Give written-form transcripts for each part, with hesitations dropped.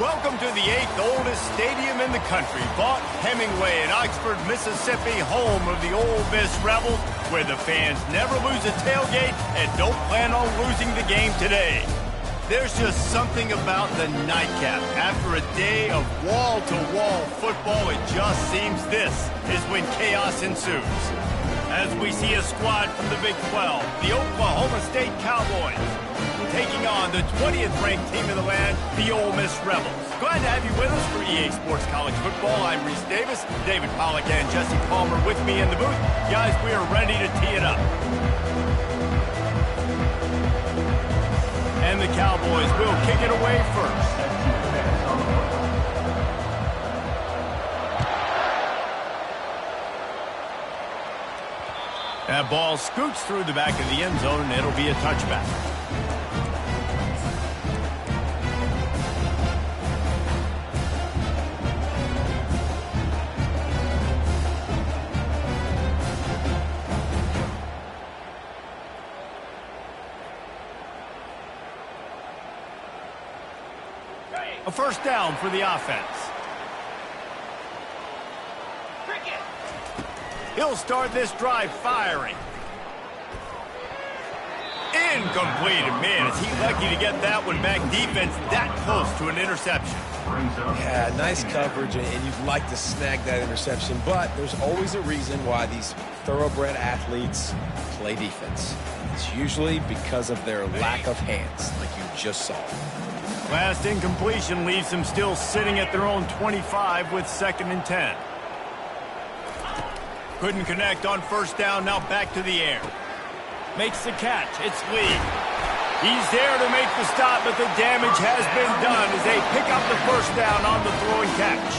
Welcome to the 8th oldest stadium in the country, Vaught Hemingway in Oxford, Mississippi, home of the Ole Miss Rebels, where the fans never lose a tailgate and don't plan on losing the game today. There's just something about the nightcap. After a day of wall-to-wall football, it just seems this is when chaos ensues. As we see a squad from the Big 12, the Oklahoma State Cowboys, taking on the 20th ranked team in the land, the Ole Miss Rebels. Glad to have you with us for EA Sports College Football. I'm Reese Davis, David Pollack and Jesse Palmer with me in the booth. Guys, we are ready to tee it up. And the Cowboys will kick it away first. That ball scoots through the back of the end zone, and it'll be a touchback. A first down for the offense. He'll start this drive firing. Incomplete. Man, is he lucky to get that one back. Defense that close to an interception. Yeah, nice coverage, and you'd like to snag that interception, but there's always a reason why these thoroughbred athletes play defense. It's usually because of their lack of hands, like you just saw. Last incompletion leaves them still sitting at their own 25 with 2nd and 10. Couldn't connect on first down, now back to the air. Makes the catch, it's Lee. He's there to make the stop, but the damage has been done as they pick up the first down on the throw and catch.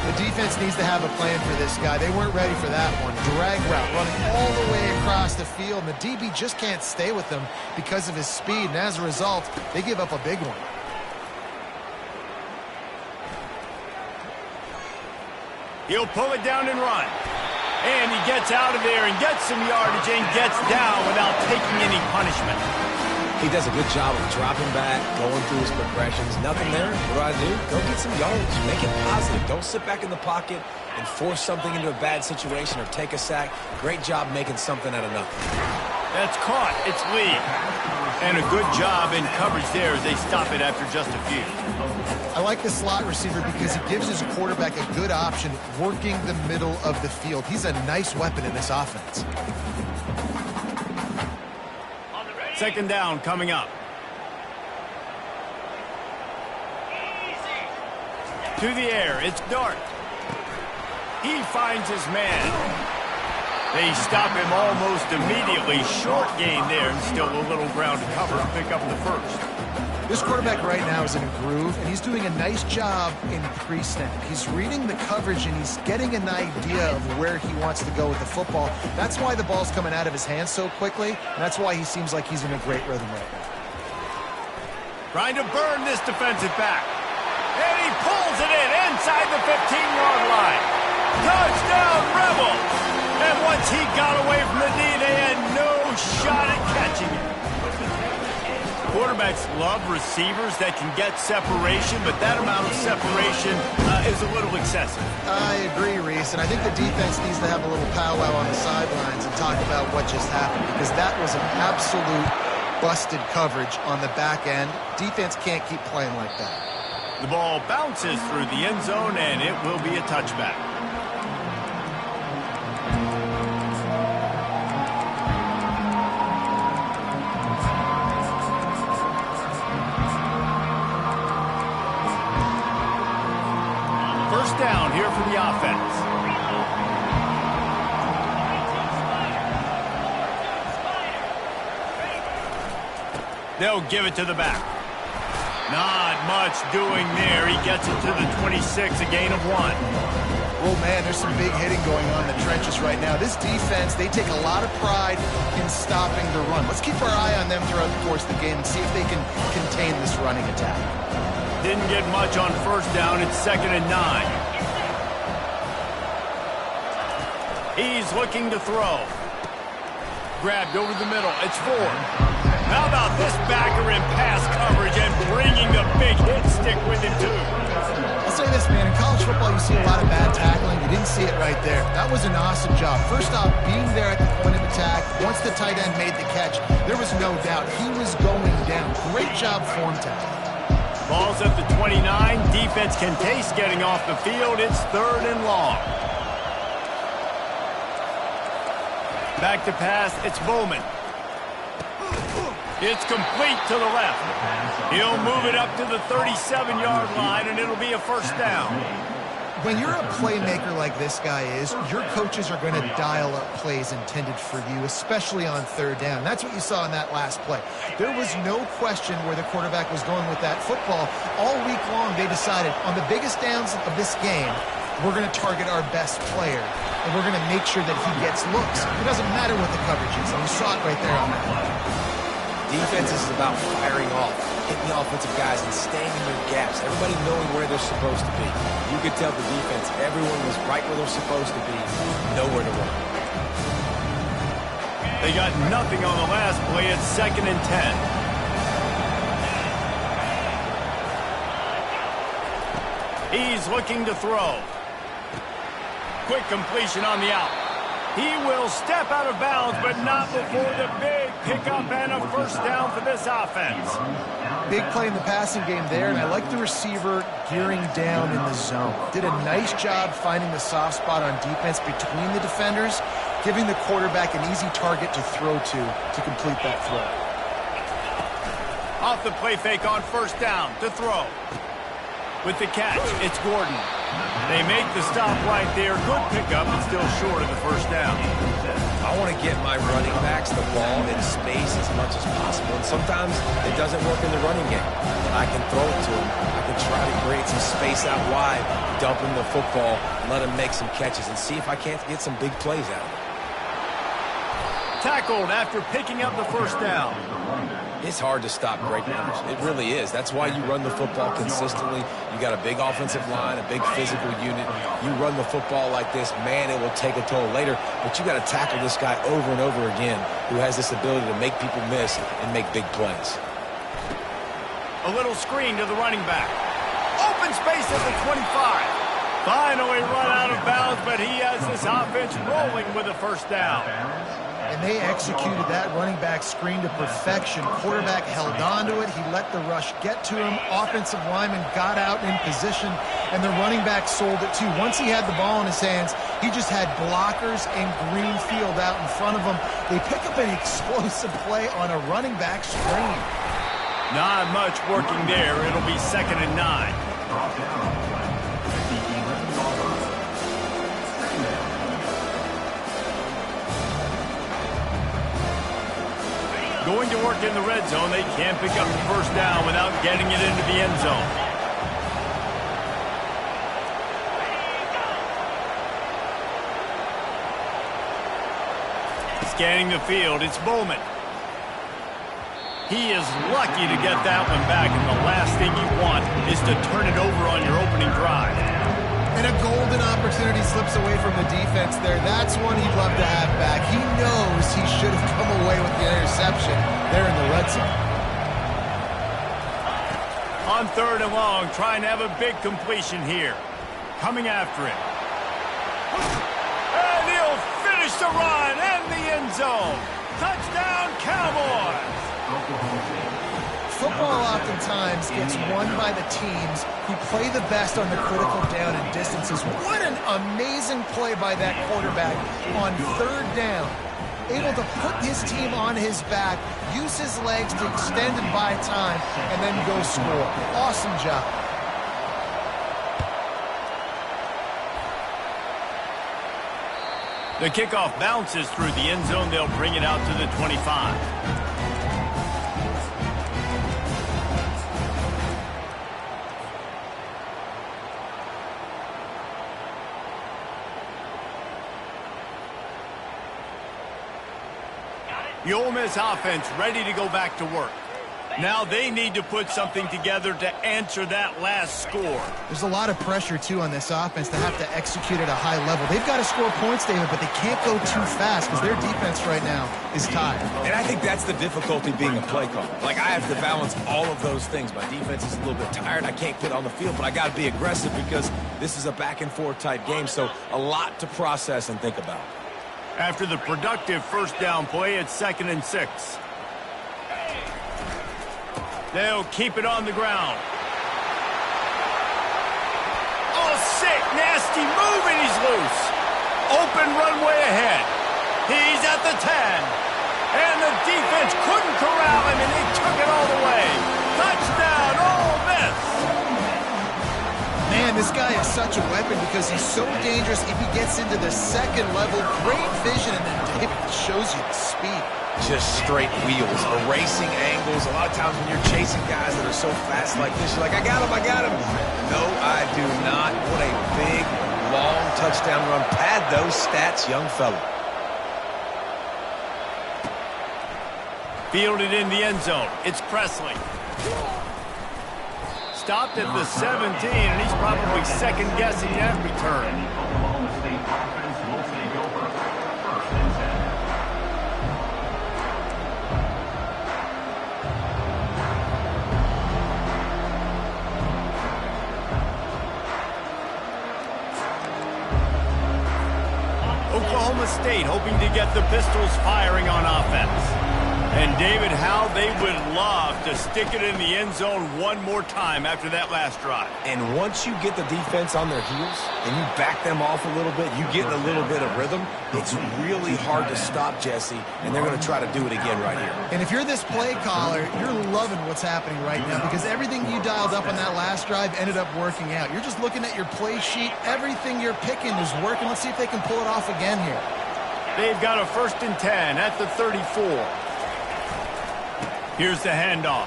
The defense needs to have a plan for this guy. They weren't ready for that one. Drag route running all the way across the field, and the DB just can't stay with them because of his speed, and as a result, they give up a big one. He'll pull it down and run. And he gets out of there and gets some yardage and gets down without taking any punishment. He does a good job of dropping back, going through his progressions. Nothing there. What do? Go get some yardage. Make it positive. Don't sit back in the pocket and force something into a bad situation or take a sack. Great job making something out of nothing. That's caught. It's Lee. And a good job in coverage there as they stop it after just a few. I like the slot receiver because he gives his quarterback a good option working the middle of the field. He's a nice weapon in this offense. 2nd down coming up. To the air, it's Dart. He finds his man. They stop him almost immediately. Short gain there and still a little ground to cover to pick up the first. This quarterback right now is in a groove, and he's doing a nice job in pre-snap. He's reading the coverage, and he's getting an idea of where he wants to go with the football. That's why the ball's coming out of his hands so quickly, and that's why he seems like he's in a great rhythm right now. Trying to burn this defensive back. And he pulls it in inside the 15-yard line. Touchdown, Rebels! And once he got away from the knee, they had no shot at catching it. Quarterbacks love receivers that can get separation, but that amount of separation is a little excessive. I agree, Reese, and I think the defense needs to have a little powwow on the sidelines and talk about what just happened, because that was an absolute busted coverage on the back end. Defense can't keep playing like that. The ball bounces through the end zone, and it will be a touchback. Down here for the offense. They'll give it to the back. Not much doing there. He gets it to the 26, a gain of 1. Oh, man, there's some big hitting going on in the trenches right now. This defense, they take a lot of pride in stopping the run. Let's keep our eye on them throughout the course of the game and see if they can contain this running attack. Didn't get much on first down. It's 2nd and 9. He's looking to throw. Grabbed over the middle. It's Ford. How about this backer in pass coverage and bringing the big hit stick with him, too? an awesome job. First off, being there at the point of attack, once the tight end made the catch, there was no doubt he was going down. Great job form tackling. Ball's at the 29. Defense can taste getting off the field. It's 3rd and long. Back to pass. It's Bowman. It's complete to the left. He'll move it up to the 37-yard line, and it'll be a first down. When you're a playmaker like this guy is, your coaches are going to dial up plays intended for you, especially on 3rd down. That's what you saw in that last play. There was no question where the quarterback was going with that football. All week long, they decided on the biggest downs of this game, we're going to target our best player, and we're going to make sure that he gets looks. It doesn't matter what the coverage is, and you saw it right there on that play. Defense is about firing off, hitting the offensive guys, and staying in their gaps. Everybody knowing where they're supposed to be. You could tell the defense, everyone was right where they're supposed to be, nowhere to run. They got nothing on the last play. It's 2nd and 10. He's looking to throw. Quick completion on the out. He will step out of bounds, but not before the big pickup and a first down for this offense. Big play in the passing game there, and I like the receiver gearing down in the zone. Did a nice job finding the soft spot on defense between the defenders, giving the quarterback an easy target to throw to complete that throw. Off the play fake on first down to throw. With the catch, it's Gordon. They make the stop right there. Good pickup, but still short of the first down. I want to get my running backs the ball in space as much as possible. And sometimes it doesn't work in the running game. But I can throw it to him. I can try to create some space out wide, dump him the football, let him make some catches, and see if I can't get some big plays out of it. Tackled after picking up the first down. It's hard to stop great runners. It really is. That's why you run the football consistently. You got a big offensive line, a big physical unit. You run the football like this, man, it will take a toll later. But you got to tackle this guy over and over again who has this ability to make people miss and make big plays. A little screen to the running back. Open space at the 25. Finally run out of bounds, but he has this offense rolling with a first down. And they executed that running back screen to perfection. Quarterback held on to it. He let the rush get to him. Offensive lineman got out in position, and the running back sold it too. Once he had the ball in his hands, he just had blockers and green field out in front of him. They pick up an explosive play on a running back screen. Not much working there. It'll be 2nd and 9. Going to work in the red zone. They can't pick up the first down without getting it into the end zone. Scanning the field, it's Bowman. He is lucky to get that one back, and the last thing you want is to turn it over on your opening drive. And a golden opportunity slips away from the defense there. That's one he'd love to have back. He knows he should have come away with the interception there in the red zone. On 3rd and long, trying to have a big completion here. Coming after it. And he'll finish the run and the end zone. Touchdown, Cowboys! Football oftentimes gets won by the teams who play the best on the critical down and distances. What an amazing play by that quarterback on 3rd down. Able to put his team on his back, use his legs to extend and buy time, and then go score. Awesome job. The kickoff bounces through the end zone. They'll bring it out to the 25. The Ole Miss offense ready to go back to work. Now they need to put something together to answer that last score. There's a lot of pressure, too, on this offense to have to execute at a high level. They've got to score points, David, but they can't go too fast because their defense right now is tired. And I think that's the difficulty being a play caller. Like, I have to balance all of those things. My defense is a little bit tired. I can't get on the field, but I got to be aggressive because this is a back-and-forth type game, so a lot to process and think about. After the productive first down play, it's 2nd and 6. They'll keep it on the ground. Oh, sick, nasty move, and he's loose. Open runway ahead. He's at the 10. And the defense couldn't corral him, and he took it all the way. Touchdown, Ole Miss. Man, this guy is such a weapon because he's so dangerous if he gets into the second level. Great vision, and then David shows you the speed. Just straight wheels, erasing angles. A lot of times when you're chasing guys that are so fast like this, you're like, I got him, I got him. No, I do not. What a big, long touchdown run. Pad those stats, young fella. Fielded in the end zone. It's Presley. Stopped at the 17, and he's probably second-guessing that return. Oklahoma State hoping to get the Pistols firing on offense. And, David, how they would love to stick it in the end zone one more time after that last drive. And once you get the defense on their heels and you back them off a little bit, you get a little bit of rhythm, it's really hard to stop, Jesse, and they're going to try to do it again right here. And if you're this play caller, you're loving what's happening right now because everything you dialed up on that last drive ended up working out. You're just looking at your play sheet. Everything you're picking is working. Let's see if they can pull it off again here. They've got a 1st and 10 at the 34. Here's the handoff.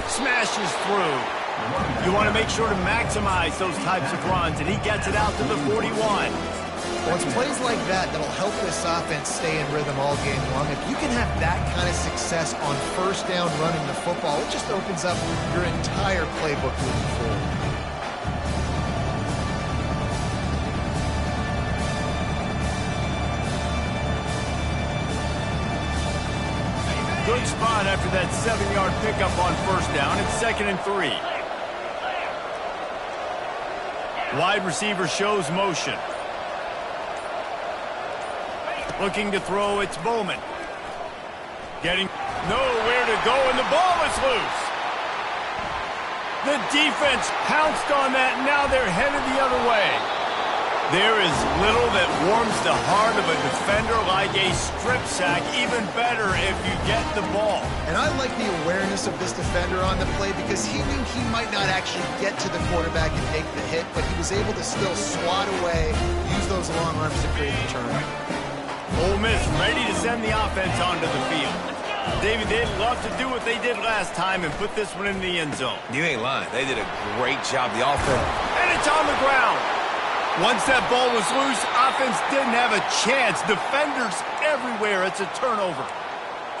Smashes through. You want to make sure to maximize those types of runs, and he gets it out to the 41. Well, it's plays like that that'll help this offense stay in rhythm all game long. If you can have that kind of success on first down running the football, it just opens up your entire playbook moving forward. Good spot after that 7-yard pickup on first down. It's 2nd and 3. Wide receiver shows motion. Looking to throw, it's Bowman. Getting nowhere to go, and the ball is loose. The defense pounced on that, and now they're headed the other way. There is little that warms the heart of a defender like a strip sack. Even better if you get the ball. And I like the awareness of this defender on the play because he knew he might not actually get to the quarterback and take the hit, but he was able to still swat away, use those long arms to create the turnover. Ole Miss ready to send the offense onto the field. David, they'd love to do what they did last time and put this one in the end zone. You ain't lying. They did a great job. The offense. And it's on the ground. Once that ball was loose, offense didn't have a chance. Defenders everywhere. It's a turnover.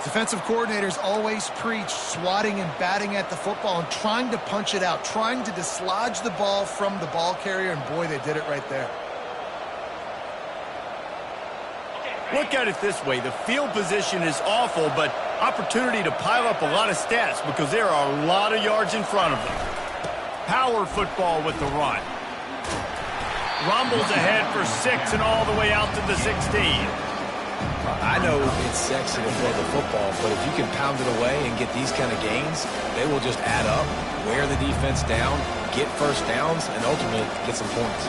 Defensive coordinators always preach swatting and batting at the football and trying to punch it out, trying to dislodge the ball from the ball carrier, and boy, they did it right there. Look at it this way. The field position is awful, but opportunity to pile up a lot of stats because there are a lot of yards in front of them. Power football with the run. Rumbles ahead for 6 and all the way out to the 16. I know it's sexy to throw the football, but if you can pound it away and get these kind of gains, they will just add up, wear the defense down, get first downs, and ultimately get some points.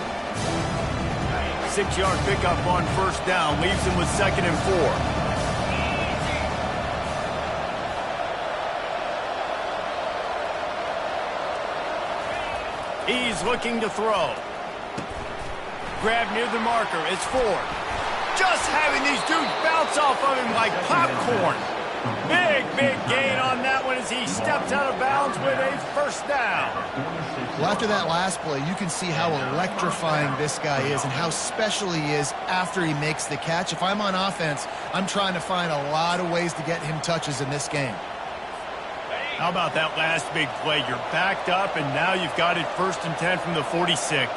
6-yard pickup on first down leaves him with 2nd and 4. He's looking to throw. Grab near the marker. It's Ford. Just having these dudes bounce off of him like popcorn. Big gain on that one as he steps out of bounds with a first down. Well, after that last play, you can see how electrifying this guy is and how special he is after he makes the catch. If I'm on offense, I'm trying to find a lot of ways to get him touches in this game. How about that last big play? You're backed up, and now you've got it 1st and 10 from the 46.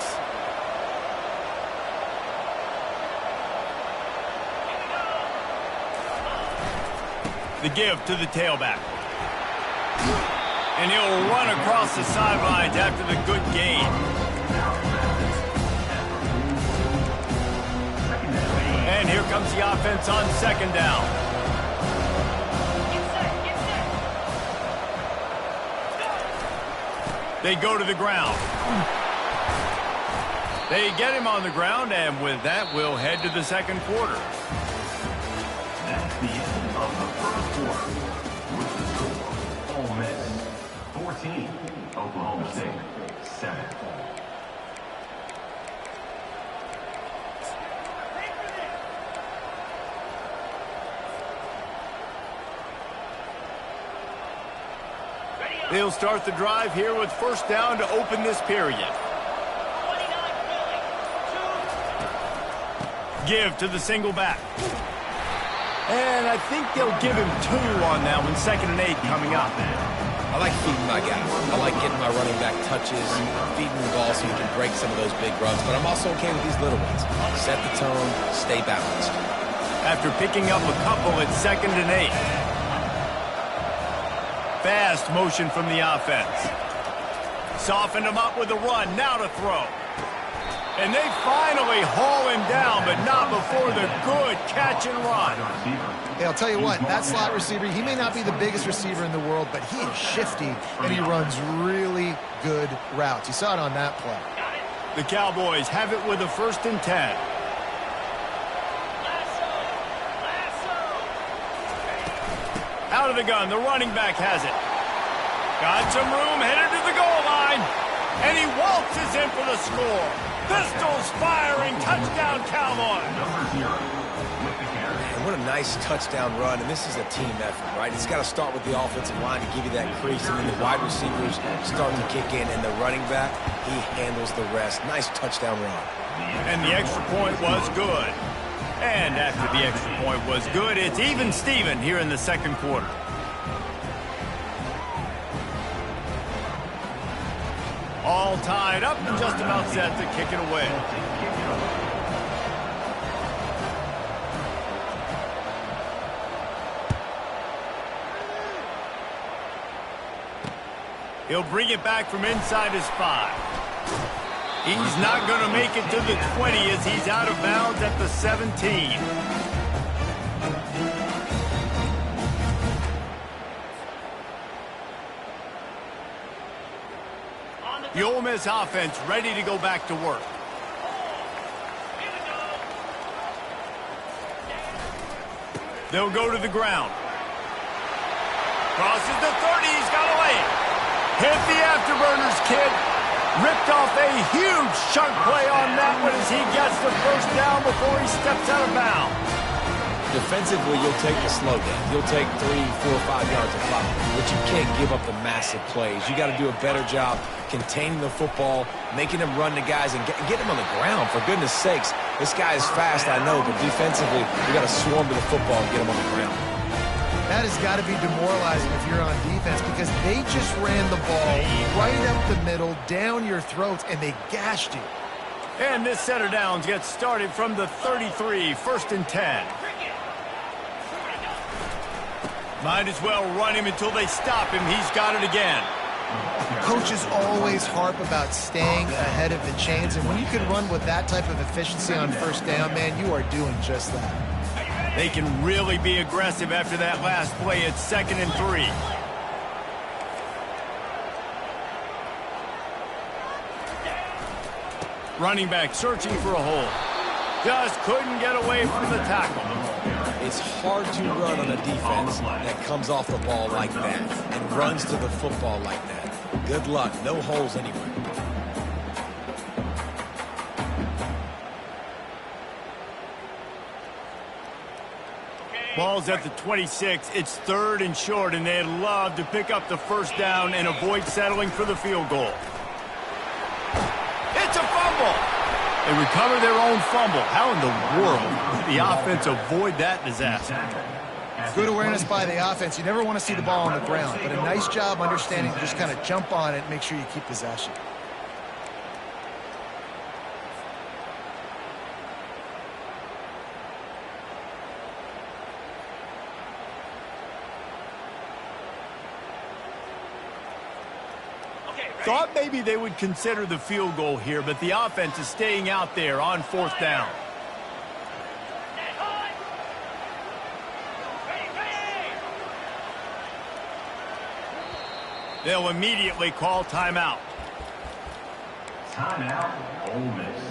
The give to the tailback. And he'll run across the sidelines after the good gain. And here comes the offense on 2nd down. They go to the ground. They get him on the ground, and with that, we'll head to the 2nd quarter. That's the end of the 1st quarter. With the score, Ole Miss 14, Oklahoma State 7. They'll start the drive here with 1st down to open this period. Give to the single back. And I think they'll give him 2 on that one. 2nd and 8 coming up. I like feeding my guys. I like getting my running back touches, feeding the ball so he can break some of those big runs. But I'm also okay with these little ones. Set the tone, stay balanced. After picking up a couple at 2nd and 8. Fast motion from the offense. Softened him up with a run. Now to throw. And they finally haul him down, but not before the good catch and run. Hey, I'll tell you what, that slot receiver, he may not be the biggest receiver in the world, but he is shifty, and he runs really good routes. You saw it on that play. The Cowboys have it with a 1st and 10. Out of the gun, the running back has it. Got some room, headed to the goal line. And he waltzes in for the score. Pistols firing, touchdown Cowboys. And what a nice touchdown run, and this is a team effort, right? It's got to start with the offensive line to give you that crease, and then the wide receivers start to kick in, and the running back, he handles the rest. Nice touchdown run. And the extra point was good. And after the extra point was good, it's even Steven here in the 2nd quarter. All tied up and just about set to kick it away. He'll bring it back from inside his 5. He's not going to make it to the 20 as he's out of bounds at the 17. The Ole Miss offense ready to go back to work. They'll go to the ground. Crosses the 30. He's got to lay it. Hit the afterburners, kid. Ripped off a huge chunk play on that one as he gets the 1st down before he steps out of bounds. Defensively, you'll take the slow down. You'll take 3, 4, 5 yards of clock, but you can't give up the massive plays. You got to do a better job containing the football, making them run the guys, and get them on the ground. For goodness sakes, this guy is fast, I know, but defensively, you got to swarm to the football and get him on the ground. That has got to be demoralizing if you're on defense because they just ran the ball right up the middle, down your throats, and they gashed you. And this set of downs gets started from the 33, 1st and 10. Might as well run him until they stop him. He's got it again. Coaches always harp about staying ahead of the chains, and when you can run with that type of efficiency on 1st down, man, you are doing just that. They can really be aggressive after that last play at 2nd and 3. Running back searching for a hole. Just couldn't get away from the tackle. It's hard to run on a defense that comes off the ball like that and runs to the football like that. Good luck. No holes anywhere. Ball's at the 26. It's 3rd and short, and they'd love to pick up the 1st down and avoid settling for the field goal. It's a fumble. They recover their own fumble. How in the world did the offense avoid that disaster? Good awareness by the offense. You never want to see the ball on the ground, but a nice job understanding to just kind of jump on it and make sure you keep possession. Thought maybe they would consider the field goal here, but the offense is staying out there on 4th down. They'll immediately call timeout. Timeout, Ole Miss.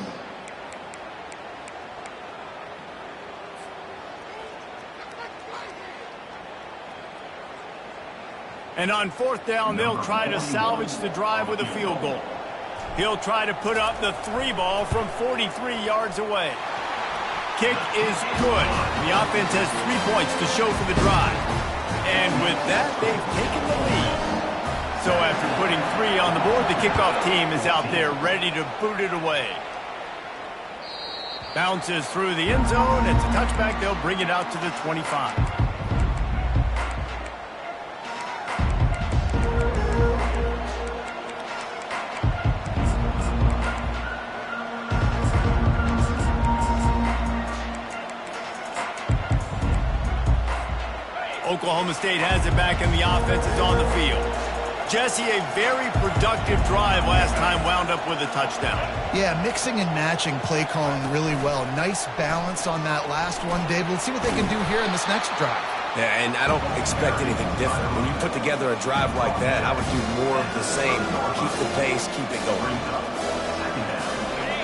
And on 4th down, they'll try to salvage the drive with a field goal. He'll try to put up the 3 ball from 43 yards away. Kick is good. The offense has 3 points to show for the drive. And with that, they've taken the lead. So after putting 3 on the board, the kickoff team is out there ready to boot it away. Bounces through the end zone. It's a touchback. They'll bring it out to the 25. Oklahoma State has it back and the offense is on the field. Jesse, a very productive drive last time wound up with a touchdown. Yeah, mixing and matching play calling really well. Nice balance on that last one, Dave. Let's see what they can do here in this next drive. Yeah, and I don't expect anything different. When you put together a drive like that, I would do more of the same. Keep the pace, keep it going.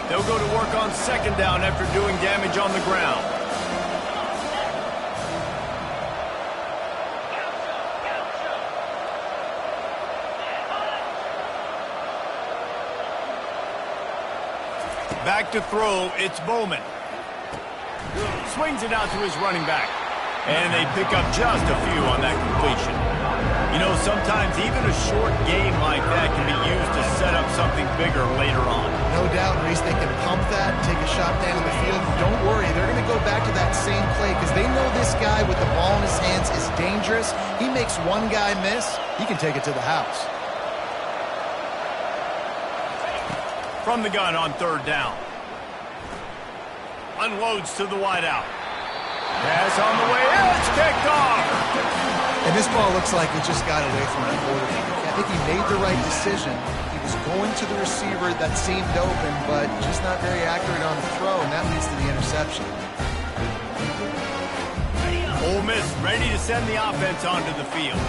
They'll go to work on 2nd down after doing damage on the ground. Back to throw, it's Bowman. Swings it out to his running back. And they pick up just a few on that completion. You know, sometimes even a short game like that can be used to set up something bigger later on. No doubt, Reese, they can pump that, take a shot down the field. Don't worry, they're going to go back to that same play because they know this guy with the ball in his hands is dangerous. He makes one guy miss, he can take it to the house. From the gun on 3rd down. Unloads to the wideout. Pass on the way. It's kicked off. And this ball looks like it just got away from the quarterback. I think he made the right decision. He was going to the receiver that seemed open, but just not very accurate on the throw, and that leads to the interception. Ole Miss ready to send the offense onto the field.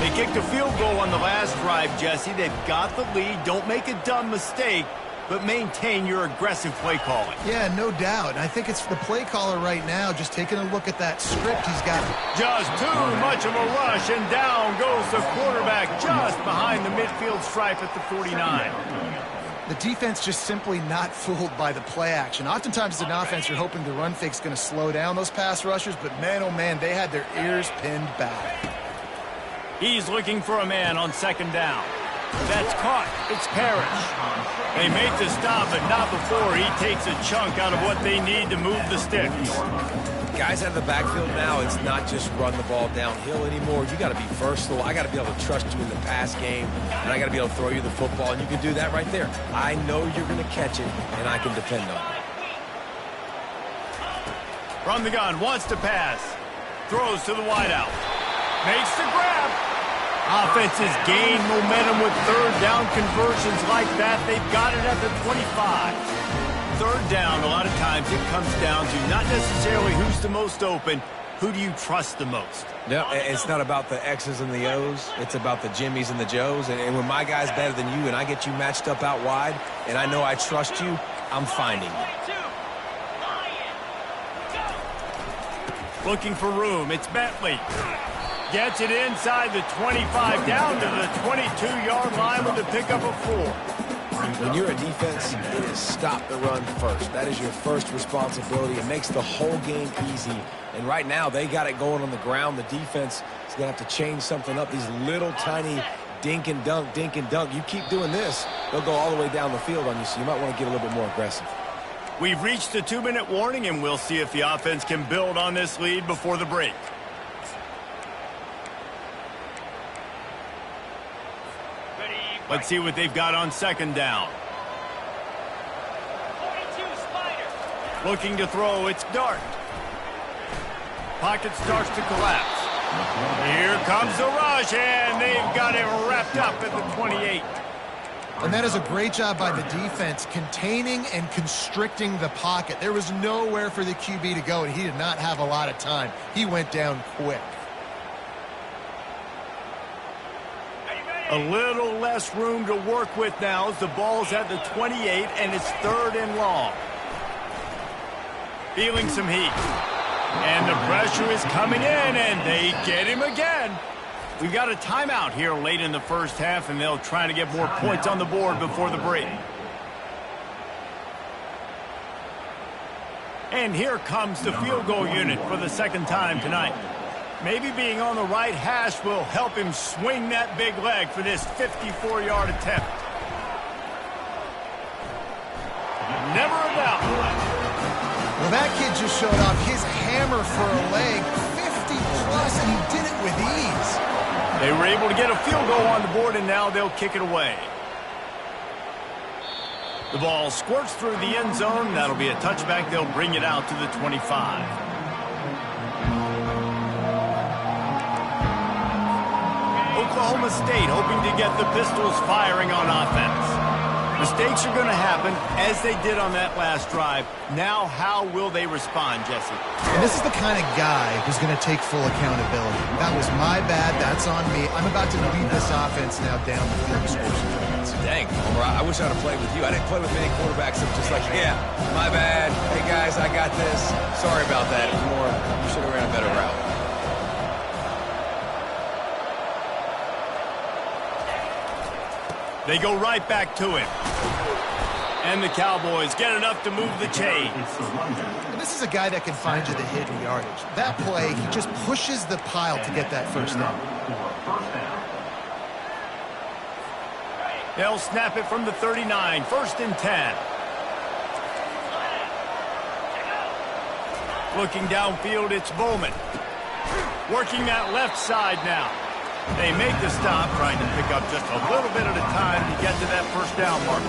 They kicked a field goal on the last drive, Jesse. They've got the lead. Don't make a dumb mistake, but maintain your aggressive play calling. Yeah, no doubt. I think it's the play caller right now just taking a look at that script he's got. Just too much of a rush, and down goes the quarterback just behind the midfield stripe at the 49. The defense just simply not fooled by the play action. Oftentimes as an offense, you're hoping the run fake's going to slow down those pass rushers, but man, oh man, they had their ears pinned back. He's looking for a man on 2nd down. That's caught. It's Parrish. They make the stop, but not before he takes a chunk out of what they need to move the sticks. Guys out of the backfield now, it's not just run the ball downhill anymore. You got to be versatile. I got to be able to trust you in the pass game, and I got to be able to throw you the football, and you can do that right there. I know you're going to catch it, and I can depend on it. From the gun, wants to pass. Throws to the wideout. Makes the grab. Offenses gain momentum with 3rd down conversions like that. They've got it at the 25. 3rd down, a lot of times it comes down to not necessarily who's the most open, who do you trust the most? No, it's not about the X's and the O's. It's about the Jimmies and the Joes. And when my guy's better than you and I get you matched up out wide and I know I trust you, I'm finding you. Looking for room. It's Bentley. Gets it inside the 25, down to the 22-yard line with a pickup of 4. When you're a defense, it is stop the run first. That is your first responsibility. It makes the whole game easy. And right now, they got it going on the ground. The defense is going to have to change something up. These little tiny dink and dunk, dink and dunk. You keep doing this, they'll go all the way down the field on you, so you might want to get a little bit more aggressive. We've reached the 2-minute warning, and we'll see if the offense can build on this lead before the break. Let's see what they've got on second down. 42 Spider. Looking to throw, it's Dart. Pocket starts to collapse. Here comes the rush, and they've got it wrapped up at the 28. And that is a great job by the defense, containing and constricting the pocket. There was nowhere for the QB to go, and he did not have a lot of time. He went down quick. A little less room to work with now as the ball's at the 28, and it's 3rd and long. Feeling some heat. And the pressure is coming in, and they get him again. We've got a timeout here late in the first half, and they'll try to get more points on the board before the break. And here comes the field goal unit for the second time tonight. Maybe being on the right hash will help him swing that big leg for this 54-yard attempt. Never a doubt. Well, that kid just showed off his hammer for a leg, 50-plus, and he did it with ease. They were able to get a field goal on the board, and now they'll kick it away. The ball squirts through the end zone. That'll be a touchback. They'll bring it out to the 25. Oklahoma State hoping to get the Pistols firing on offense. Mistakes are going to happen, as they did on that last drive. Now, how will they respond, Jesse? And this is the kind of guy who's going to take full accountability. That was my bad. That's on me. I'm about to lead this offense now down the field to score some points. Dang, Homer, I wish I'd have played with you. I didn't play with many quarterbacks that were just like, yeah, my bad. Hey, guys, I got this. Sorry about that. It was more, you should have ran a better route. They go right back to him. And the Cowboys get enough to move the chains. And this is a guy that can find you the hidden yardage. That play, he just pushes the pile to get that first down. They'll snap it from the 39, 1st and 10. Looking downfield, it's Bowman. Working that left side now. They make the stop, trying to pick up just a little bit at a time to get to that first down marker.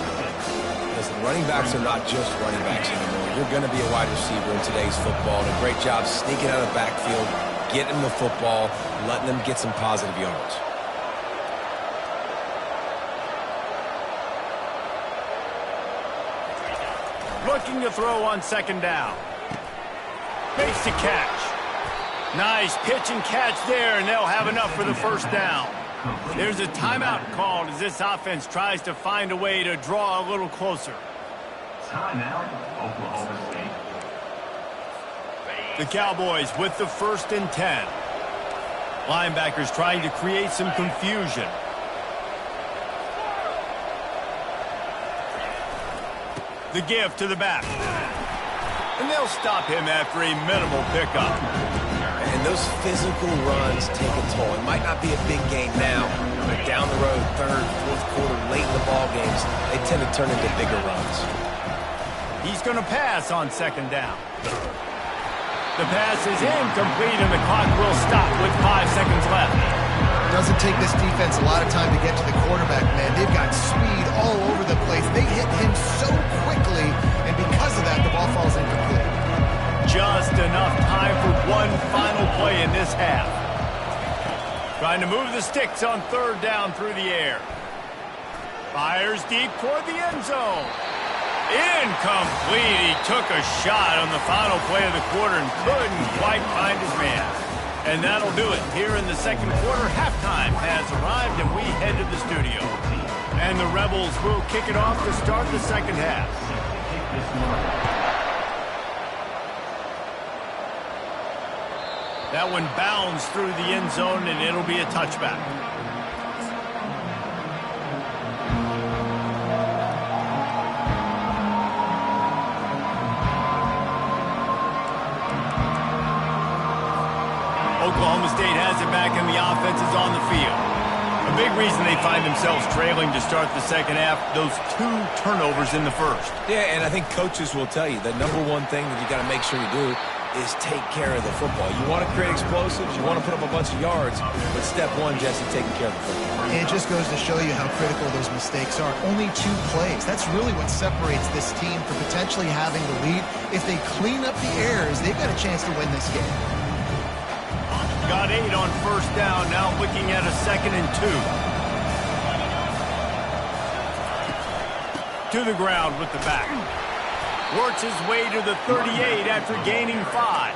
Listen, running backs are not just running backs anymore. You're going to be a wide receiver in today's football. And a great job sneaking out of the backfield, getting the football, letting them get some positive yards. Looking to throw on second down. Makes the catch. Nice pitch and catch there, and they'll have enough for the first down. There's a timeout called as this offense tries to find a way to draw a little closer. Timeout, Oklahoma State. The Cowboys with the 1st and 10. Linebackers trying to create some confusion. The give to the back. And they'll stop him after a minimal pickup. And those physical runs take a toll. It might not be a big game now, but down the road, 3rd, 4th quarter, late in the ball games, they tend to turn into bigger runs. He's going to pass on second down. The pass is incomplete, and the clock will stop with 5 seconds left. It doesn't take this defense a lot of time to get to the quarterback, man. They've got speed all over the place. They hit him so quickly, and because of that, the ball falls incomplete. Just enough time for one final play in this half. Trying to move the sticks on 3rd down through the air. Fires deep toward the end zone. Incomplete. He took a shot on the final play of the quarter and couldn't quite find his man. And that'll do it. Here in the second quarter, halftime has arrived, and we head to the studio. And the Rebels will kick it off to start the second half. That one bounds through the end zone, and it'll be a touchback. Oklahoma State has it back, and the offense is on the field. A big reason they find themselves trailing to start the second half, those 2 turnovers in the first. Yeah, and I think coaches will tell you the number one thing that you got to make sure you do is take care of the football. You want to create explosives, you want to put up a bunch of yards, but step one, Jesse, taking care of the football. And it just goes to show you how critical those mistakes are. Only 2 plays. That's really what separates this team from potentially having the lead. If they clean up the errors, they've got a chance to win this game. Got 8 on first down, now looking at a 2nd and 2. To the ground with the back. Works his way to the 38 after gaining 5.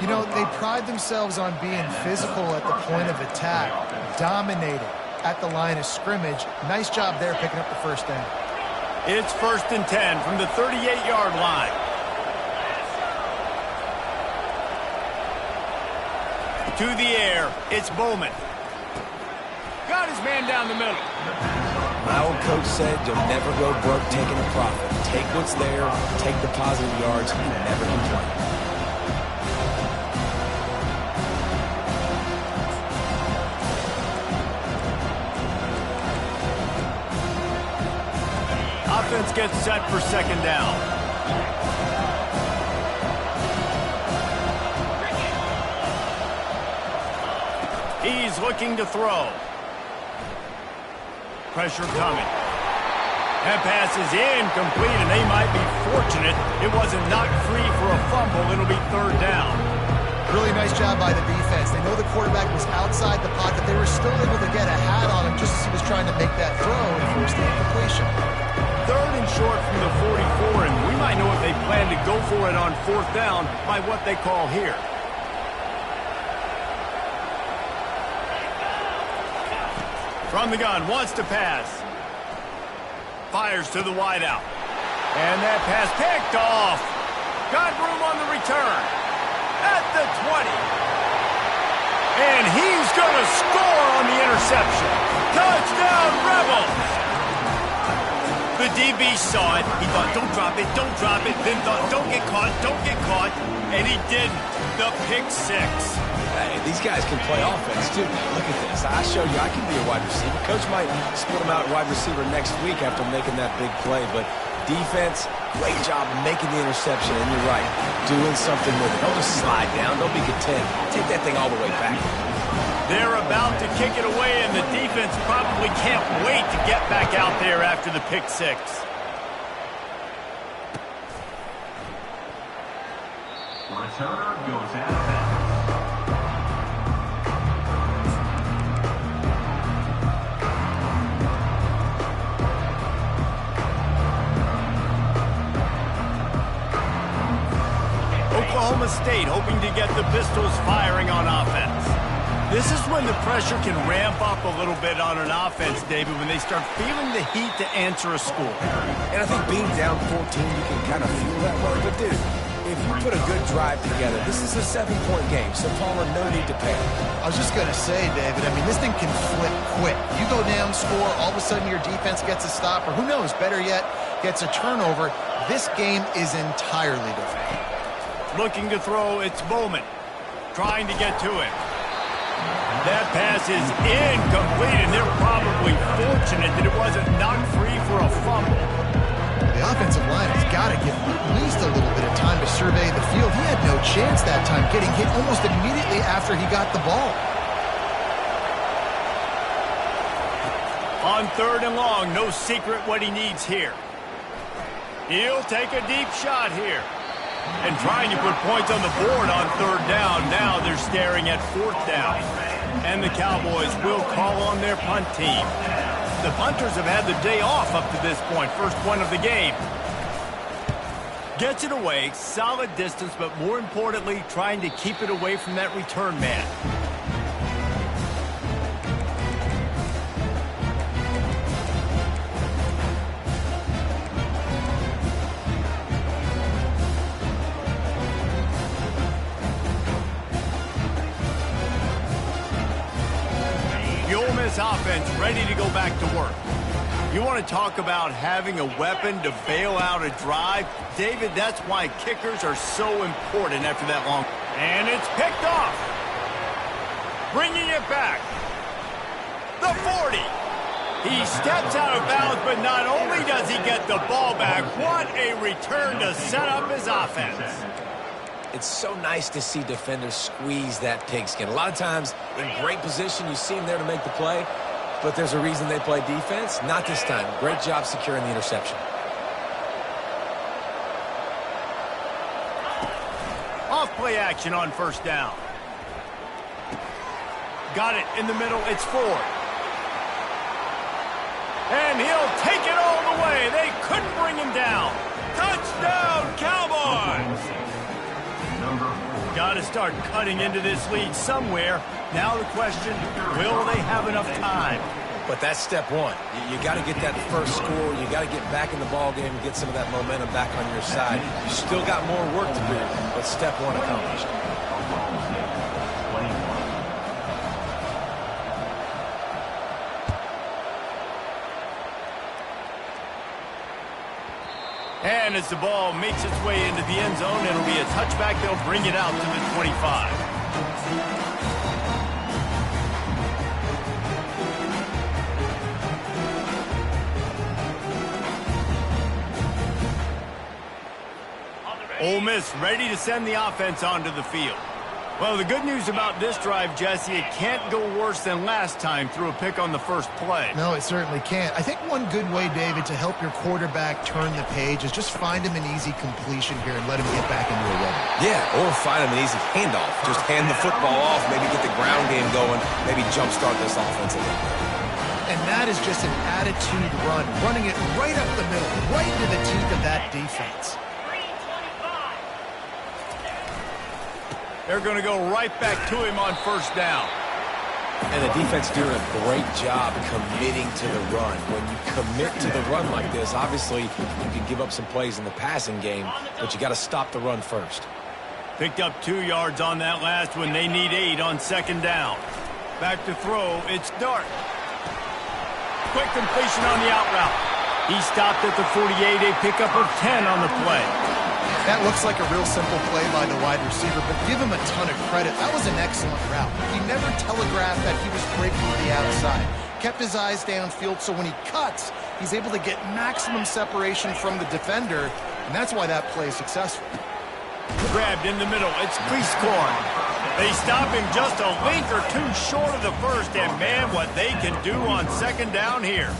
You know, they pride themselves on being physical at the point of attack, dominating at the line of scrimmage. Nice job there picking up the first down. It's 1st and 10 from the 38-yard line. To the air, it's Bowman. Got his man down the middle. My old coach said you'll never go broke taking a profit. Take what's there, take the positive yards, and never complain. Offense gets set for 2nd down. He's looking to throw. Pressure coming. That pass is incomplete, and they might be fortunate it wasn't knocked free for a fumble. It'll be 3rd down. Really nice job by the defense. They know the quarterback was outside the pocket. They were still able to get a hat on him just as he was trying to make that throw and force the incompletion. 3rd and short from the 44, and we might know if they plan to go for it on 4th down by what they call here. From the gun, wants to pass. Fires to the wideout. And that pass picked off. Got room on the return. At the 20. And he's going to score on the interception. Touchdown, Rebels! The DB saw it. He thought, don't drop it, don't drop it. Then thought, don't get caught, don't get caught. And he didn't. The pick 6. Hey, these guys can play offense, too. Look at this. I showed you I can be a wide receiver. Coach might split him out at wide receiver next week after making that big play. But defense, great job making the interception. And you're right, doing something with it. Don't just slide down. Don't be content. Take that thing all the way back. They're about to kick it away, and the defense probably can't wait to get back out there after the pick 6. Returner goes out of bounds. Oklahoma State hoping to get the Pistols firing on offense. This is when the pressure can ramp up a little bit on an offense, David, when they start feeling the heat to answer a score. And I think being down 14, you can kind of feel that way. But, dude, if you put a good drive together, this is a 7-point game, so Palmer, no need to panic. I was just going to say, David, I mean, this thing can flip quick. You go down, score, all of a sudden your defense gets a stop, or who knows, better yet, gets a turnover. This game is entirely different. Looking to throw, it's Bowman. Trying to get to him. That pass is incomplete, and they're probably fortunate that it wasn't knocked free for a fumble. The offensive line has got to give him at least a little bit of time to survey the field. He had no chance that time, getting hit almost immediately after he got the ball. On 3rd and long, no secret what he needs here. He'll take a deep shot here. And trying to put points on the board on 3rd down. Now they're staring at 4th down. And the Cowboys will call on their punt team. The punters have had the day off up to this point. First one of the game. Gets it away, solid distance, but more importantly, trying to keep it away from that return man. Offense ready to go back to work. You want to talk about having a weapon to bail out a drive? David, that's why kickers are so important after that long. And it's picked off. Bringing it back. The 40. He steps out of bounds, but not only does he get the ball back, what a return to set up his offense. It's so nice to see defenders squeeze that pigskin. A lot of times, in great position, you see them there to make the play, but there's a reason they play defense. Not this time. Great job securing the interception. Off-play action on first down. Got it in the middle. It's Ford. And he'll take it all the way. They couldn't bring him down. Touchdown, Cowboys! Got to start cutting into this lead somewhere. Now the question, will they have enough time? But that's step one. You got to get that first score. You got to get back in the ball game and get some of that momentum back on your side. You still got more work to do, but step one accomplished. And as the ball makes its way into the end zone, it'll be a touchback. They'll bring it out to the 25. Ole Miss ready to send the offense onto the field. Well, the good news about this drive, Jesse, it can't go worse than last time through a pick on the first play. No, it certainly can't. I think one good way, David, to help your quarterback turn the page is just find him an easy completion here and let him get back into a run. Yeah, or find him an easy handoff. Just hand the football off, maybe get the ground game going, maybe jumpstart this offense a little bit. And that is just an attitude run, running it right up the middle, right into the teeth of that defense. They're going to go right back to him on first down. And the defense doing a great job committing to the run. When you commit to the run like this, obviously you can give up some plays in the passing game, but you got to stop the run first. Picked up 2 yards on that last one. They need 8 on second down. Back to throw. It's Dart. Quick completion on the out route. He stopped at the 48. A pickup of 10 on the play. That looks like a real simple play by the wide receiver, but give him a ton of credit. That was an excellent route. He never telegraphed that he was breaking to the outside. Kept his eyes downfield, so when he cuts, he's able to get maximum separation from the defender, and that's why that play is successful. Grabbed in the middle. It's Priestcorn. They stop him just a link or two short of the first, and man, what they can do on second down here.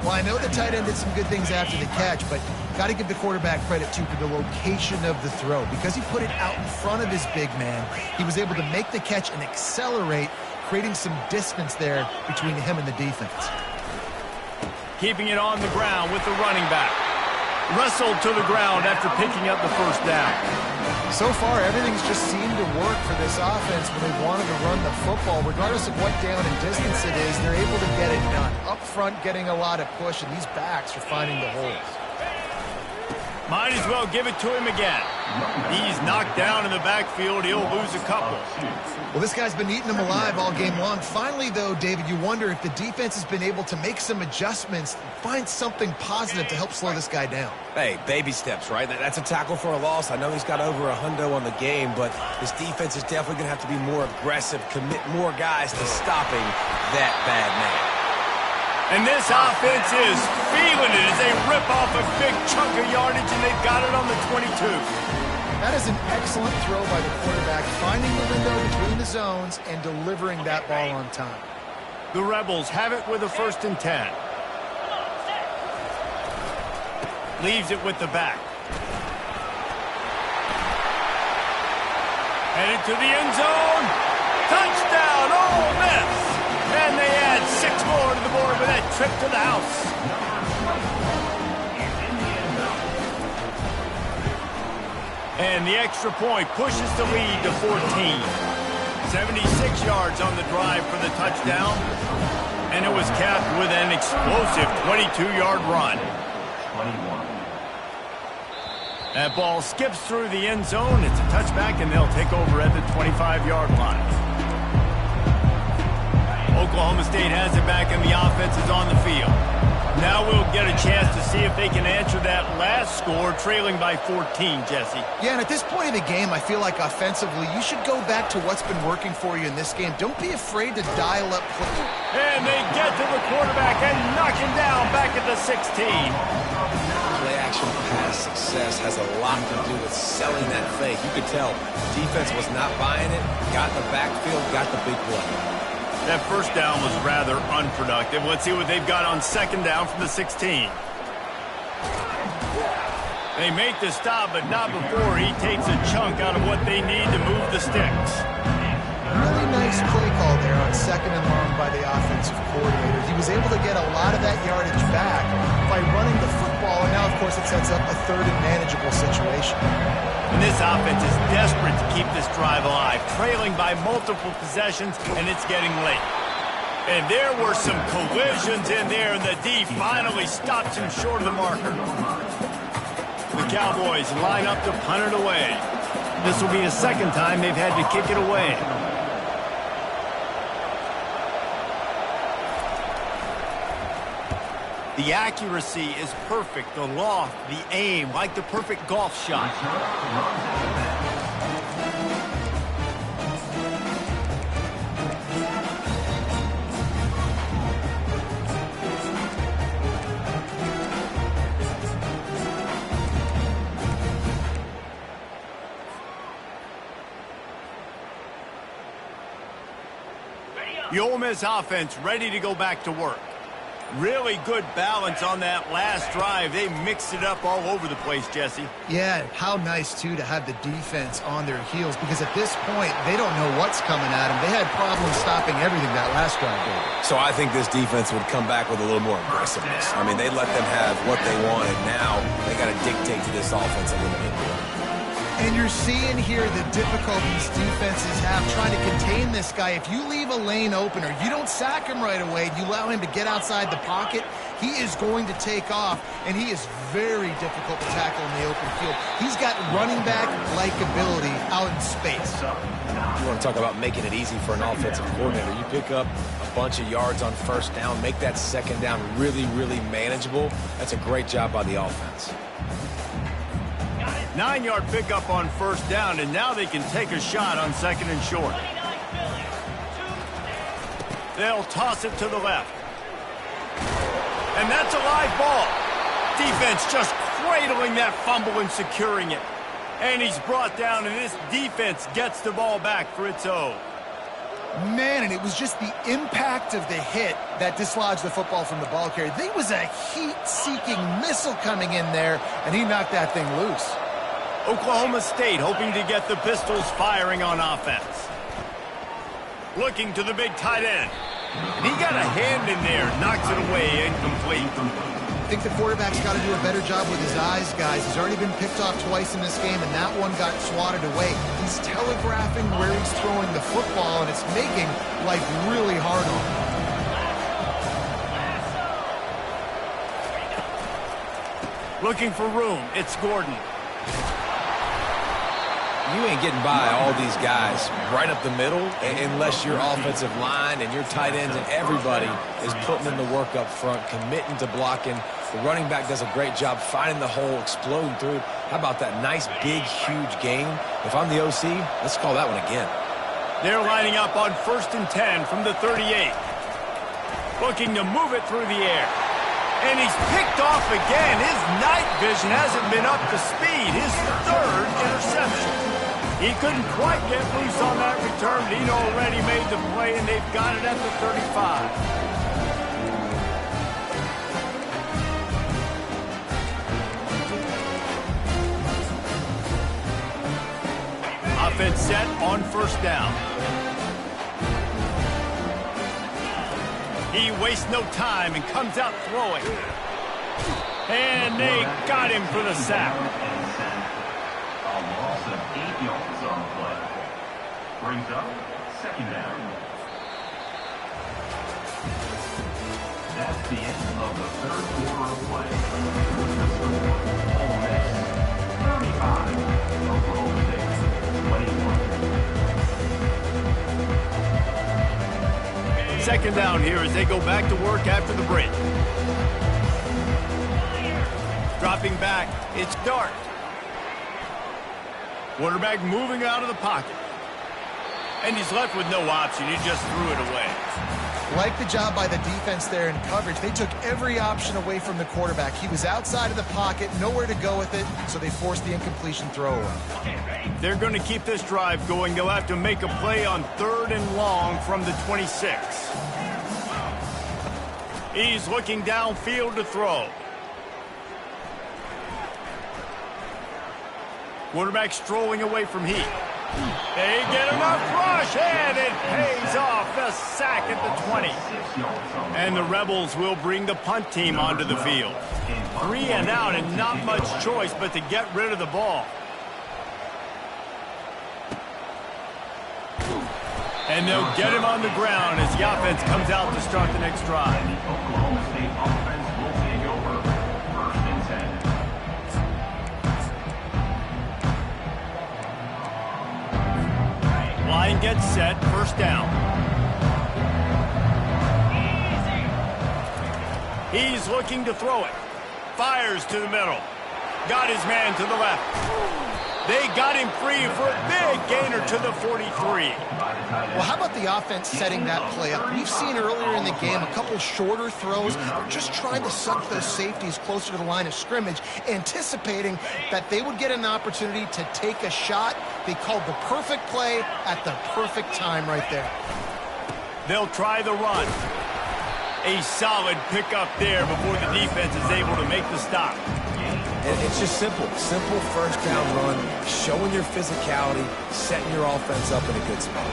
Well, I know the tight end did some good things after the catch, but got to give the quarterback credit, too, for the location of the throw. Because he put it out in front of his big man, he was able to make the catch and accelerate, creating some distance there between him and the defense. Keeping it on the ground with the running back. Wrestled to the ground after picking up the first down. So far, everything's just seemed to work for this offense when they wanted to run the football. Regardless of what down and distance it is, they're able to get it done. Up front, getting a lot of push, and these backs are finding the holes. Might as well give it to him again. He's knocked down in the backfield. He'll lose a couple. Well, this guy's been eating them alive all game long. Finally, though, David, you wonder if the defense has been able to make some adjustments, find something positive to help slow this guy down. Hey, baby steps, right? That's a tackle for a loss. I know he's got over a hundo on the game, but this defense is definitely going to have to be more aggressive, commit more guys to stopping that bad man. And this offense is feeling it as they rip off a big chunk of yardage, and they've got it on the 22. That is an excellent throw by the quarterback, finding the window between the zones and delivering that ball on time. The Rebels have it with a 1st and 10. Leaves it with the back. Headed to the end zone. Touchdown, Ole Miss! And they add 6 more to the board with that trip to the house. And the extra point pushes the lead to 14. 76 yards on the drive for the touchdown. And it was capped with an explosive 22-yard run. 21. That ball skips through the end zone. It's a touchback, and they'll take over at the 25-yard line. Oklahoma State has it back, and the offense is on the field. Now we'll get a chance to see if they can answer that last score, trailing by 14, Jesse. Yeah, and at this point in the game, I feel like offensively, you should go back to what's been working for you in this game. Don't be afraid to dial up play. And they get to the quarterback and knock him down back at the 16. Play-action pass success has a lot to do with selling that fake. You could tell defense was not buying it, got in the backfield, got the big play. That first down was rather unproductive. Let's see what they've got on second down from the 16. They make the stop, but not before he takes a chunk out of what they need to move the sticks. Really nice play call there on second and long by the offensive coordinator. He was able to get a lot of that yardage back by running the football, and now, of course, it sets up a third and manageable situation. And this offense is desperate to keep this drive alive, trailing by multiple possessions, and it's getting late. And there were some collisions in there, and the D finally stops him short of the marker. The Cowboys line up to punt it away. This will be the second time they've had to kick it away. The accuracy is perfect, the loft, the aim, like the perfect golf shot. The Ole Miss offense ready to go back to work. Really good balance on that last drive. They mixed it up all over the place, Jesse. Yeah, how nice, too, to have the defense on their heels, because at this point, they don't know what's coming at them. They had problems stopping everything that last drive did. So I think this defense would come back with a little more aggressiveness. I mean, they let them have what they wanted. Now they got to dictate to this offense a little bit more. And you're seeing here the difficulties defenses have trying to contain this guy. If you leave a lane open or you don't sack him right away, you allow him to get outside the pocket, he is going to take off, and he is very difficult to tackle in the open field. He's got running back-like ability out in space. You want to talk about making it easy for an offensive coordinator. You pick up a bunch of yards on first down, make that second down really, really manageable. That's a great job by the offense. 9-yard pickup on first down, and now they can take a shot on second and short. They'll toss it to the left. And that's a live ball. Defense just cradling that fumble and securing it. And he's brought down, and this defense gets the ball back for its own. Man, and it was just the impact of the hit that dislodged the football from the ball carrier. There was a heat-seeking missile coming in there, and he knocked that thing loose. Oklahoma State hoping to get the Pistols firing on offense. Looking to the big tight end. And he got a hand in there, knocks it away, incomplete. I think the quarterback's got to do a better job with his eyes, guys. He's already been picked off twice in this game, and that one got swatted away. He's telegraphing where he's throwing the football, and it's making life really hard on him. Looking for room. It's Gordon. You ain't getting by all these guys right up the middle unless your offensive line and your tight ends and everybody is putting in the work up front, committing to blocking. The running back does a great job finding the hole, exploding through. How about that nice, big, huge gain? If I'm the OC, let's call that one again. They're lining up on 1st and 10 from the 38. Looking to move it through the air. And he's picked off again. His night vision hasn't been up to speed. His third interception. He couldn't quite get loose on that return, but he'd already made the play, and they've got it at the 35. Offense set on first down. He wastes no time and comes out throwing. And they got him for the sack. A loss of 8 yards on the play. Brings up second down. That's the end of the third quarter of play. Ole Miss 35, Oklahoma State 21. Second down here as they go back to work after the break. Dropping back, it's Dart. Quarterback moving out of the pocket. And he's left with no option. He just threw it away. Like the job by the defense there in coverage. They took every option away from the quarterback. He was outside of the pocket, nowhere to go with it, so they forced the incompletion throwaway. They're going to keep this drive going. They'll have to make a play on 3rd and long from the 26. He's looking downfield to throw. Quarterback strolling away from Heat. They get enough rush, and it pays off. The sack at the 20. And the Rebels will bring the punt team onto the field. 3 and out, and not much choice but to get rid of the ball. And they'll get him on the ground as the offense comes out to start the next drive. Oklahoma State offense will take over. 1st and 10. Line gets set, 1st down. He's looking to throw it. Fires to the middle. Got his man to the left. They got him free for a big gainer to the 43. Well, how about the offense setting that play up? We've seen earlier in the game a couple shorter throws. They're just trying to suck those safeties closer to the line of scrimmage, anticipating that they would get an opportunity to take a shot. They called the perfect play at the perfect time right there. They'll try the run. A solid pickup there before the defense is able to make the stop. And it's just simple. Simple 1st down run, showing your physicality, setting your offense up in a good spot.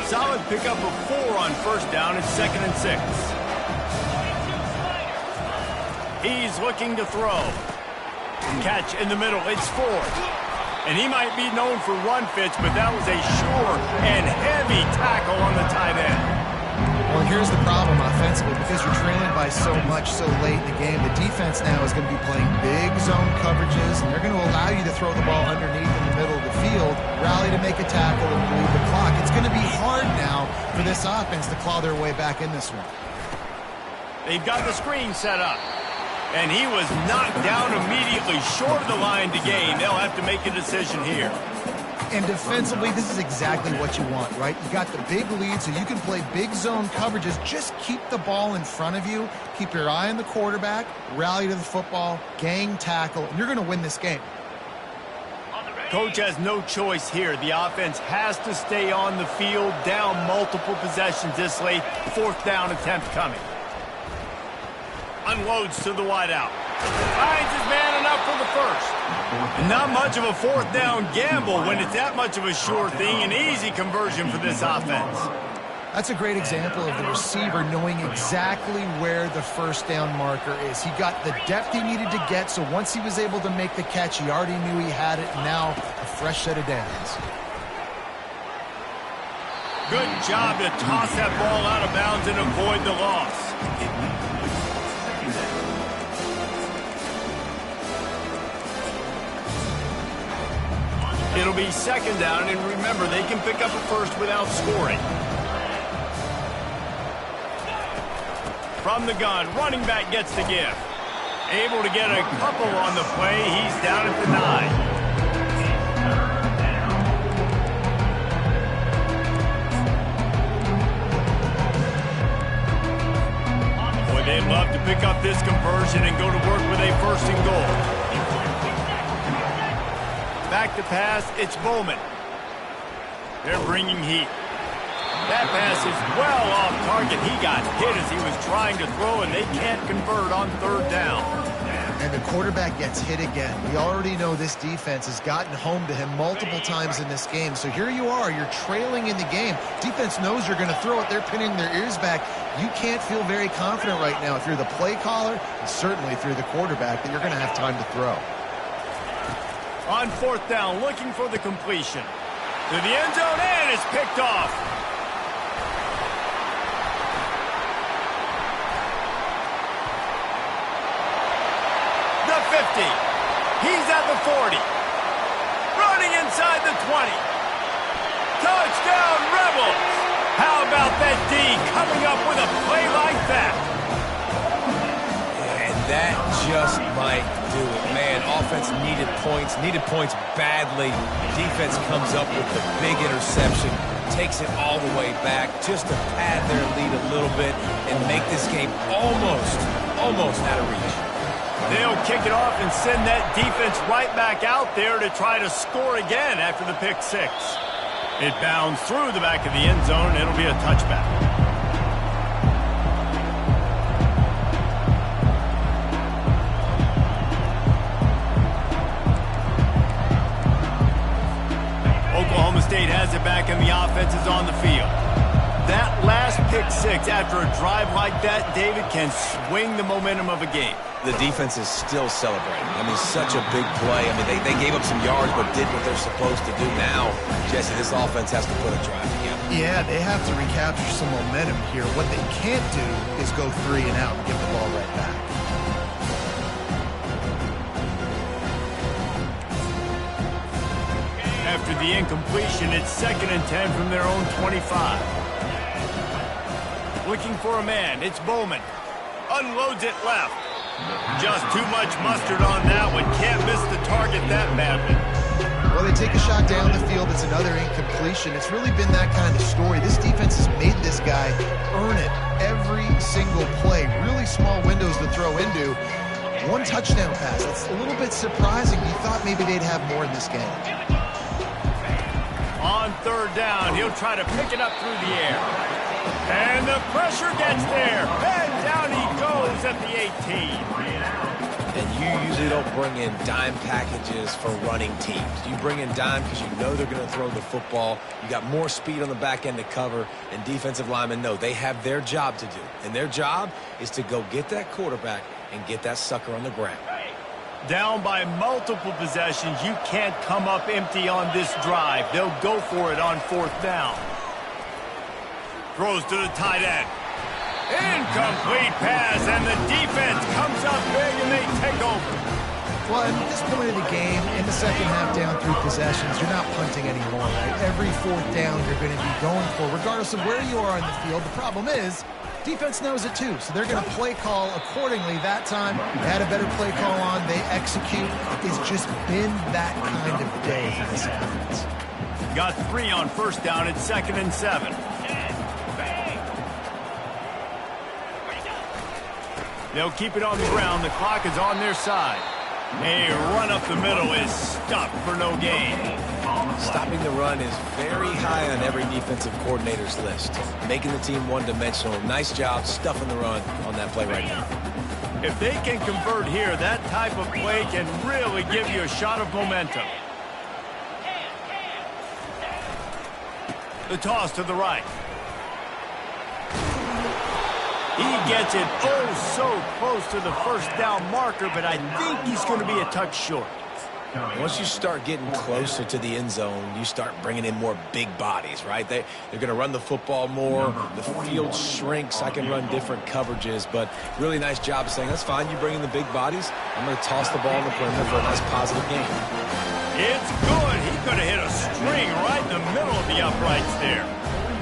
Solid pickup of 4 on 1st down. It's 2nd and 6. He's looking to throw. Catch in the middle. It's Ford. And he might be known for run fits, but that was a sure and heavy tackle on the tight end. Well, here's the problem offensively. Because you're trailing by so much so late in the game, the defense now is going to be playing big zone coverages, and they're going to allow you to throw the ball underneath in the middle of the field, rally to make a tackle, and bleed the clock. It's going to be hard now for this offense to claw their way back in this one. They've got the screen set up. And he was knocked down immediately short of the line to gain. They'll have to make a decision here. And defensively, this is exactly what you want, right? You got the big lead, so you can play big zone coverages. Just keep the ball in front of you. Keep your eye on the quarterback, rally to the football, gang tackle, and you're going to win this game. Coach has no choice here. The offense has to stay on the field, down multiple possessions this late. 4th down attempt coming. Unloads to the wideout. Finds his man enough for the 1st. Not much of a 4th down gamble when it's that much of a sure thing. An easy conversion for this offense. That's a great example of the receiver knowing exactly where the 1st down marker is. He got the depth he needed to get, so once he was able to make the catch, he already knew he had it. Now, a fresh set of downs. Good job to toss that ball out of bounds and avoid the loss. It'll be 2nd down, and remember, they can pick up a 1st without scoring. From the gun, running back gets the gift. Able to get a couple on the play. He's down at the 9. Boy, they'd love to pick up this conversion and go to work with a 1st and goal. Back to pass, it's Bowman. They're bringing heat. That pass is well off target. He got hit as he was trying to throw, and they can't convert on 3rd down. And the quarterback gets hit again. We already know this defense has gotten home to him multiple times in this game. So here you are, you're trailing in the game. Defense knows you're going to throw it. They're pinning their ears back. You can't feel very confident right now if you're the play caller, and certainly if you're the quarterback, that you're going to have time to throw. On 4th down, looking for the completion. To the end zone, and it's picked off. The 50. He's at the 40. Running inside the 20. Touchdown, Rebels. How about that D coming up with a play like that? And that just might do it. Man, offense needed points badly. Defense comes up with the big interception, takes it all the way back just to pad their lead a little bit and make this game almost out of reach. They'll kick it off and send that defense right back out there to try to score again after the pick six. It bounds through the back of the end zone. It'll be a touchback. Oklahoma State has it back and the offense is on the field. That last pick six after a drive like that, David, can swing the momentum of a game. The defense is still celebrating. I mean, such a big play. I mean, they gave up some yards but did what they're supposed to do. Now, Jesse, this offense has to put a drive together. Yeah, they have to recapture some momentum here. What they can't do is go 3 and out and give the ball right back. After the incompletion, it's 2nd and 10 from their own 25. Looking for a man, it's Bowman. Unloads it left. Just too much mustard on that one. Can't miss the target that badly. Well, they take a shot down the field. It's another incompletion. It's really been that kind of story. This defense has made this guy earn it every single play. Really small windows to throw into. 1 touchdown pass. It's a little bit surprising. You thought maybe they'd have more in this game. On 3rd down, he'll try to pick it up through the air. And the pressure gets there. And down he goes at the 18. And you usually don't bring in dime packages for running teams. You bring in dime because you know they're going to throw the football. You got more speed on the back end to cover, and defensive linemen know they have their job to do. And their job is to go get that quarterback and get that sucker on the ground. Down by multiple possessions, you can't come up empty on this drive. They'll go for it on 4th down. Throws to the tight end. Incomplete pass, and the defense comes up big, and they take over. Well, at this point of the game, in the second half down 3 possessions, you're not punting anymore, right? Every 4th down you're going to be going for, regardless of where you are on the field. The problem is, defense knows it too, so they're going to play call accordingly. That time, they had a better play call on. They execute. It's just been that kind of day for this offense. Got 3 on 1st down. It's 2nd and 7. They'll keep it on the ground. The clock is on their side. A run up the middle is stopped for no gain. Stopping the run is very high on every defensive coordinator's list. Making the team one-dimensional. Nice job stuffing the run on that play right now. If they can convert here, that type of play can really give you a shot of momentum. The toss to the right. He gets it so close to the 1st down marker, but I think he's going to be a touch short. Once you start getting closer to the end zone, you start bringing in more big bodies, right? They're going to run the football more. The field shrinks. I can run different coverages, but really nice job saying, that's fine. You bring in the big bodies. I'm going to toss the ball in the perimeter for a nice positive game. It's good. He could have hit a string right in the middle of the uprights there.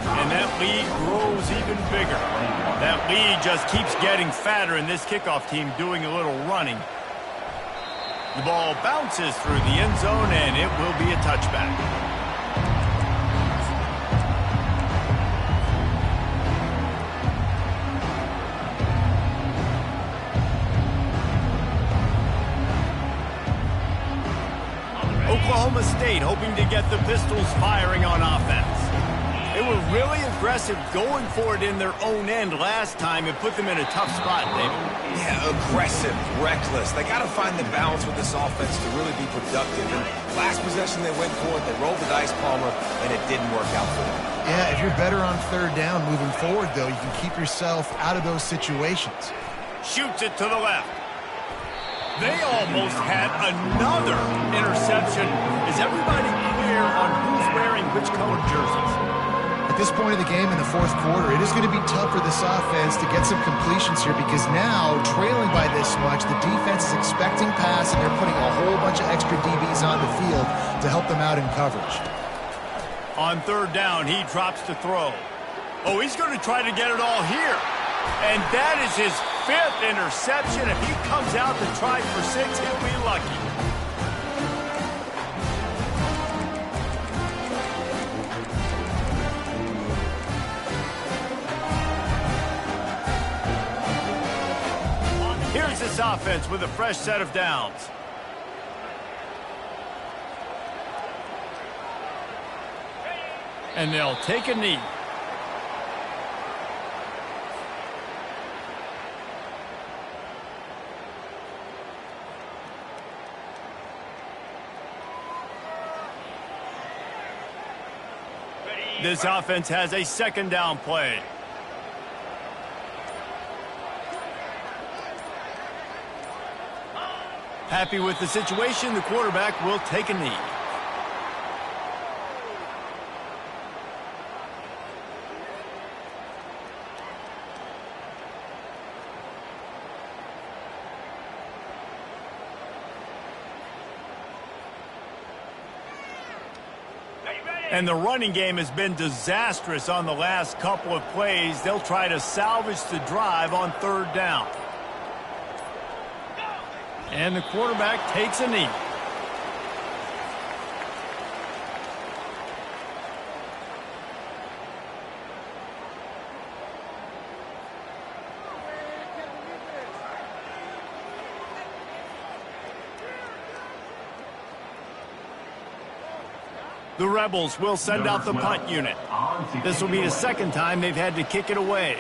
And that lead grows even bigger. That lead just keeps getting fatter, and this kickoff team doing a little running. The ball bounces through the end zone, and it will be a touchback. Oklahoma State hoping to get the Pistols firing on offense. They were really aggressive going for it in their own end last time and put them in a tough spot, David. Yeah, aggressive, reckless. They got to find the balance with this offense to really be productive. And last possession they went for it, they rolled the dice, Palmer, and it didn't work out for them. Yeah, if you're better on 3rd down moving forward, though, you can keep yourself out of those situations. Shoots it to the left. They almost had another interception. Is everybody clear on who's wearing which colored jerseys? At this point of the game in the 4th quarter, it is going to be tough for this offense to get some completions here because now, trailing by this much, the defense is expecting pass and they're putting a whole bunch of extra DBs on the field to help them out in coverage. On 3rd down, he drops to throw. Oh, he's going to try to get it all here. And that is his fifth interception. If he comes out to try for 6, he'll be lucky. Here's this offense with a fresh set of downs. And they'll take a knee. This offense has a second down play. Happy with the situation, the quarterback will take a knee. And the running game has been disastrous on the last couple of plays. They'll try to salvage the drive on third down. And the quarterback takes a knee. The Rebels will send out the punt unit. This will be the second time they've had to kick it away.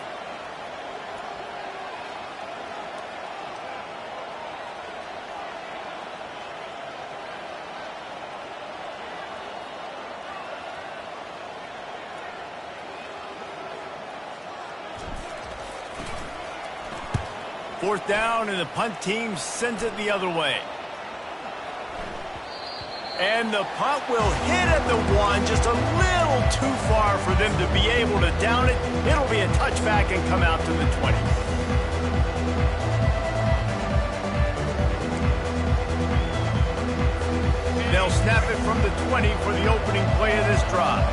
Fourth down, and the punt team sends it the other way. And the punt will hit at the 1, just a little too far for them to be able to down it. It'll be a touchback and come out to the 20. They'll snap it from the 20 for the opening play of this drive.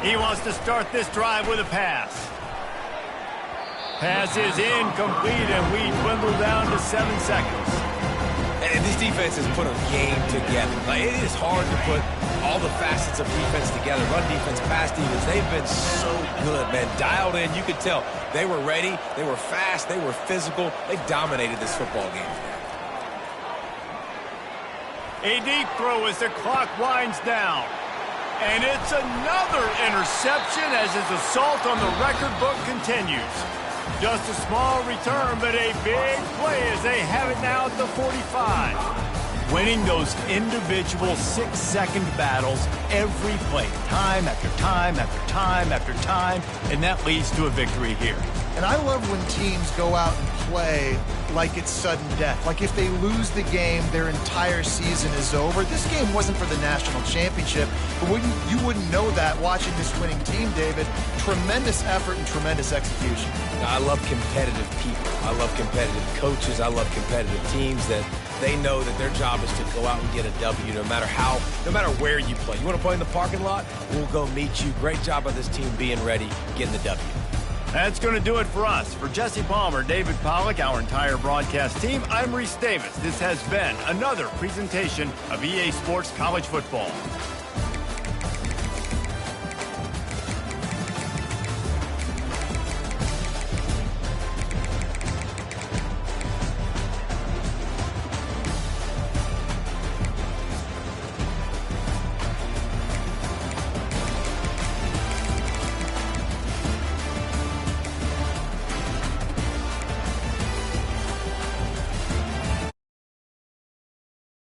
He wants to start this drive with a pass. Pass is incomplete, and we dwindle down to 7 seconds. And this defense has put a game together. Like, it is hard to put all the facets of defense together. Run defense, pass defense, they've been so good, man. Dialed in, you could tell. They were ready, they were fast, they were physical. They dominated this football game. A deep throw as the clock winds down. And it's another interception as his assault on the record book continues. Just a small return, but a big play as they have it now at the 45. Winning those individual 6-second battles every play, time after time after time after time, and that leads to a victory here. And I love when teams go out and play like it's sudden death. Like if they lose the game, their entire season is over. This game wasn't for the national championship, but you wouldn't know that watching this winning team, David. Tremendous effort and tremendous execution. I love competitive people. I love competitive coaches. I love competitive teams that they know that their job is to go out and get a W no matter where you play. You want to play in the parking lot? We'll go meet you. Great job by this team being ready, getting the W. That's going to do it for us. For Jesse Palmer, David Pollack, our entire broadcast team, I'm Reese Davis. This has been another presentation of EA Sports College Football.